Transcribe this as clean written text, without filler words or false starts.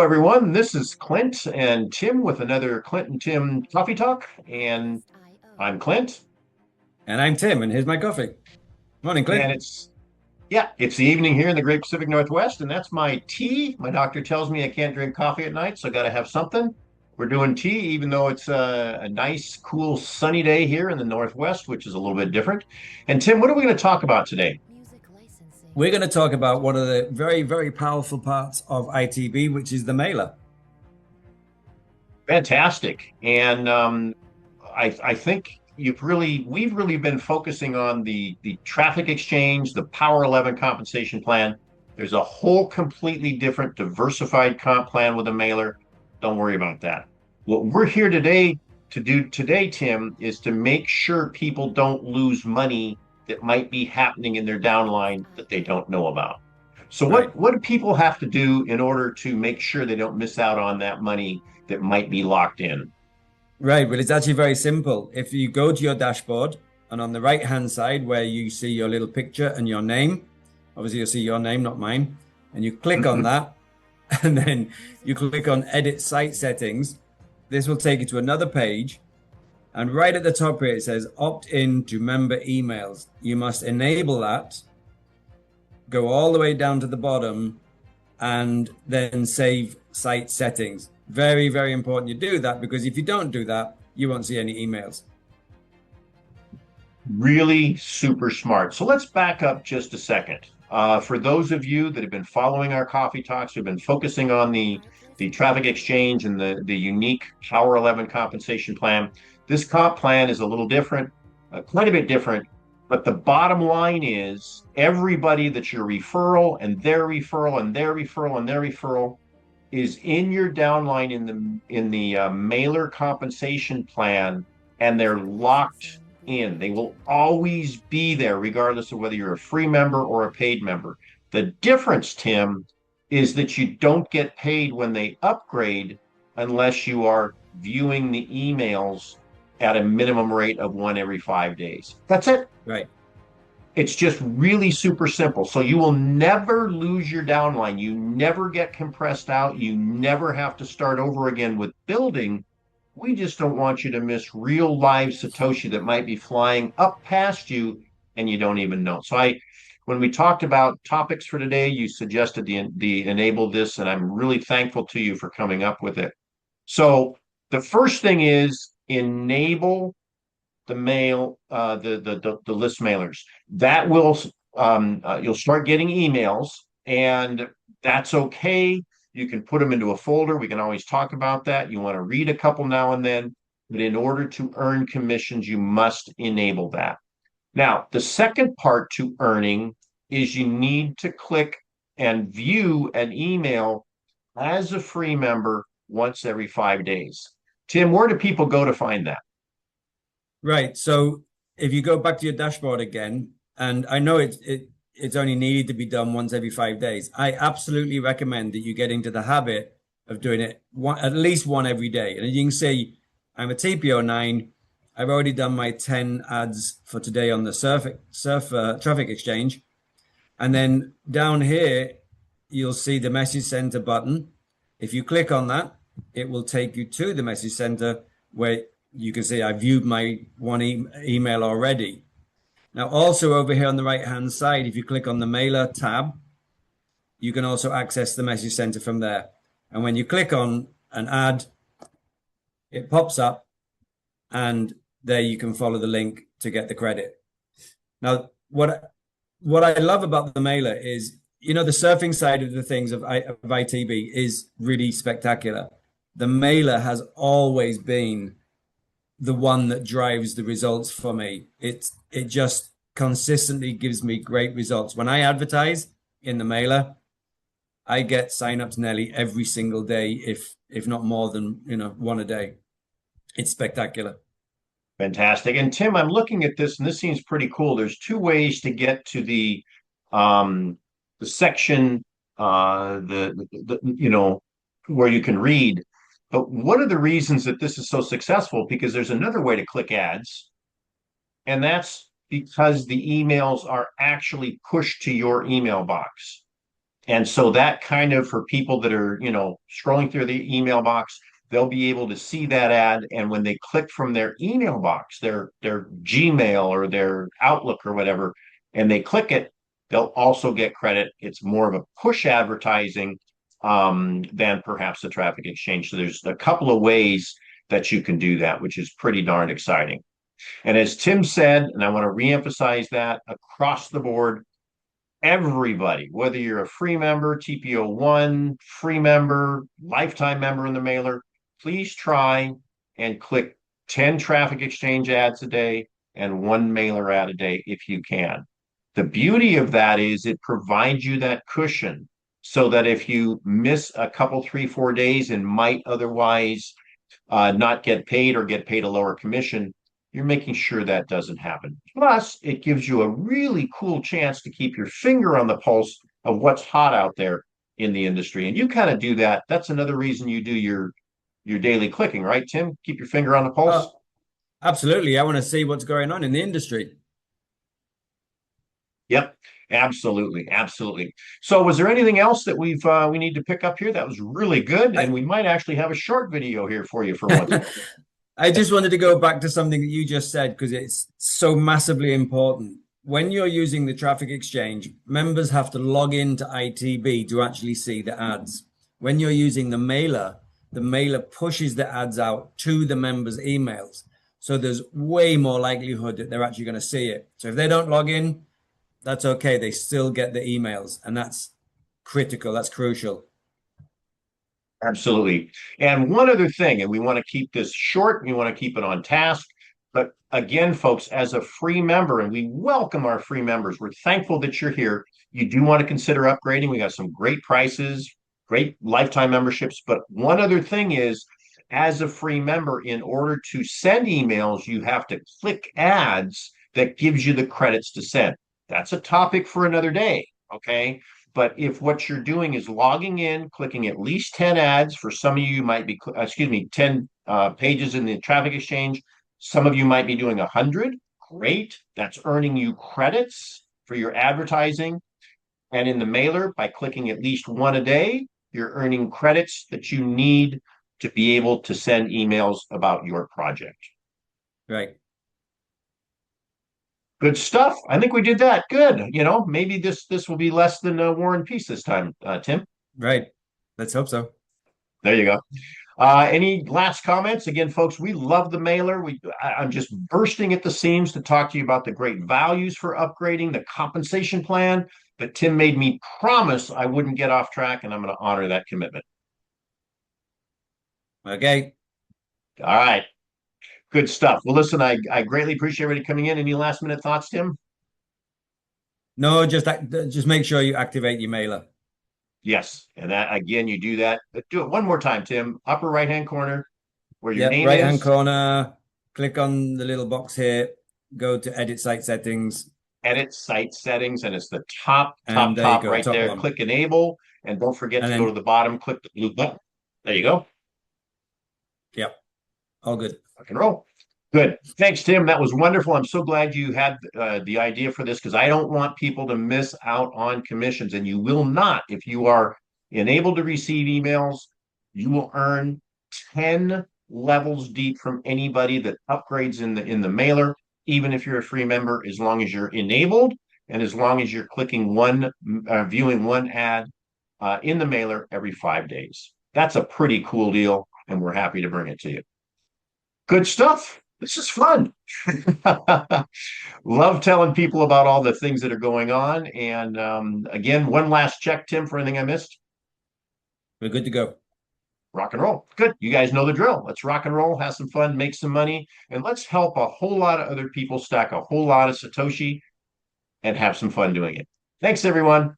everyone. This is Clint and Tim with another Clint and Tim Coffee Talk. And I'm Clint. And I'm Tim, and here's my coffee. Morning, And Clint. it's the evening here in the Great Pacific Northwest, and that's my tea. My doctor tells me I can't drink coffee at night, so I got to have something. We're doing tea, even though it's a nice, cool, sunny day here in the Northwest, which is a little bit different. And Tim, what are we going to talk about today? We're going to talk about one of the very, very powerful parts of ITB, which is the mailer. Fantastic. And I think we've really been focusing on the traffic exchange, the Power 11 compensation plan. There's a whole completely different diversified comp plan with a mailer. Don't worry about that. What we're here today to do today, Tim, is to make sure people don't lose money that might be happening in their downline that they don't know about. So Right. what do people have to do in order to make sure they don't miss out on that money that might be locked in? Right. Well, it's actually very simple. If you go to your dashboard and on the right-hand side where you see your little picture and your name, obviously you'll see your name, not mine, and you click on that, and then you click on Edit Site Settings. This will take you to another page. And right at the top here, it says opt in to member emails. You must enable that, go all the way down to the bottom, and then save site settings. Very, very important you do that, because if you don't do that, you won't see any emails. Really super smart. So let's back up just a second. For those of you that have been following our coffee talks, who've been focusing on the traffic exchange and the unique Power 11 compensation plan, this comp plan is a little different, quite a bit different. But the bottom line is everybody that's your referral and their referral and their referral and their referral is in your downline in the mailer compensation plan, and they're locked in. They will always be there, regardless of whether you're a free member or a paid member. The difference, Tim, is that you don't get paid when they upgrade unless you are viewing the emails at a minimum rate of one every 5 days. That's it. Right. It's just really super simple. So you will never lose your downline. You never get compressed out. You never have to start over again with building. We just don't want you to miss real live Satoshi that might be flying up past you and you don't even know. When we talked about topics for today, you suggested the enable this, and I'm really thankful to you for coming up with it. So the first thing is enable the mail, the list mailers. That will you'll start getting emails, and that's okay. You can put them into a folder. We can always talk about that. You want to read a couple now and then, but in order to earn commissions, you must enable that. Now, the second part to earning is you need to click and view an email as a free member once every 5 days. Tim, where do people go to find that? Right. So if you go back to your dashboard again, and I know it's only needed to be done once every 5 days, I absolutely recommend that you get into the habit of doing it at least one every day. And as you can see, I'm a TPO9. I've already done my 10 ads for today on the traffic exchange. And then down here, you'll see the message center button. If you click on that, it will take you to the message center where you can see I viewed my one email already. Now, also over here on the right-hand side, if you click on the mailer tab, you can also access the message center from there. And when you click on an ad, it pops up, and there you can follow the link to get the credit. Now, what I love about the mailer is, the surfing side of the things of ITB is really spectacular. The mailer has always been the one that drives the results for me. It just consistently gives me great results. When I advertise in the mailer, I get signups nearly every single day, if not more than one a day. It's spectacular. Fantastic. And Tim, I'm looking at this, and this seems pretty cool. There's two ways to get to the section, where you can read. But one of the reasons that this is so successful, because there's another way to click ads, and that's because the emails are actually pushed to your email box. And so that kind of for people that are, scrolling through the email box, they'll be able to see that ad. And when they click from their email box, their Gmail or their Outlook or whatever, and they click it, they'll also get credit. It's more of a push advertising than perhaps the traffic exchange. So there's a couple of ways that you can do that, which is pretty darn exciting. And as Tim said, and I want to reemphasize that across the board, everybody, whether you're a free member, TPO1, free member, lifetime member in the mailer, please try and click 10 traffic exchange ads a day and one mailer ad a day if you can. The beauty of that is it provides you that cushion so that if you miss a couple, 3, 4 days and might otherwise not get paid or get paid a lower commission, you're making sure that doesn't happen. Plus, it gives you a really cool chance to keep your finger on the pulse of what's hot out there in the industry. And you kind of do that. That's another reason you do your daily clicking, right, Tim? Keep your finger on the pulse. Absolutely. I want to see what's going on in the industry. Yep, absolutely, absolutely. So, was there anything else that we need to pick up here? That was really good, and we might actually have a short video here for you for once. I just wanted to go back to something that you just said because it's so massively important. When you're using the traffic exchange, members have to log into ITB to actually see the ads. When you're using the mailer pushes the ads out to the members' emails. So there's way more likelihood that they're actually going to see it. So if they don't log in, that's okay. They still get the emails, and that's critical. That's crucial. Absolutely. And one other thing, and we want to keep this short, we want to keep it on task. But again, folks, as a free member, and we welcome our free members, we're thankful that you're here. You do want to consider upgrading. We got some great prices, great lifetime memberships. But one other thing is, as a free member, in order to send emails, you have to click ads that gives you the credits to send. That's a topic for another day. Okay. But if what you're doing is logging in, clicking at least 10 ads, for some of you might be, 10 pages in the traffic exchange. Some of you might be doing 100. Great. That's earning you credits for your advertising. And in the mailer, by clicking at least one a day, you're earning credits that you need to be able to send emails about your project. Right. Good stuff. I think we did that. Good. Maybe this will be less than War and Peace this time, Tim. Right. Let's hope so. There you go. Any last comments? Again, folks, we love the mailer. I'm just bursting at the seams to talk to you about the great values for upgrading, the compensation plan. But Tim made me promise I wouldn't get off track, and I'm going to honor that commitment. Okay. All right. Good stuff. Well, listen, I greatly appreciate everybody coming in. Any last minute thoughts, Tim? No, just make sure you activate your mailer. Yes. And that again, you do that. Do it one more time, Tim. Upper right-hand corner where your name right-hand is. corner, click on the little box here, go to edit site settings. Edit site settings, and it's the top right there. One. Click enable, and don't forget to go to the bottom, click the blue button. There you go. Yep. All good. Rock and roll. Good. Thanks, Tim. That was wonderful. I'm so glad you had the idea for this because I don't want people to miss out on commissions, and you will not. If you are enabled to receive emails, you will earn 10 levels deep from anybody that upgrades in the mailer, even if you're a free member, as long as you're enabled and as long as you're clicking viewing one ad in the mailer every 5 days. That's a pretty cool deal, and we're happy to bring it to you. Good stuff. This is fun. Love telling people about all the things that are going on. And again, one last check, Tim, for anything I missed. We're good to go. Rock and roll. Good. You guys know the drill. Let's rock and roll, have some fun, make some money, and let's help a whole lot of other people stack a whole lot of Satoshi and have some fun doing it. Thanks, everyone.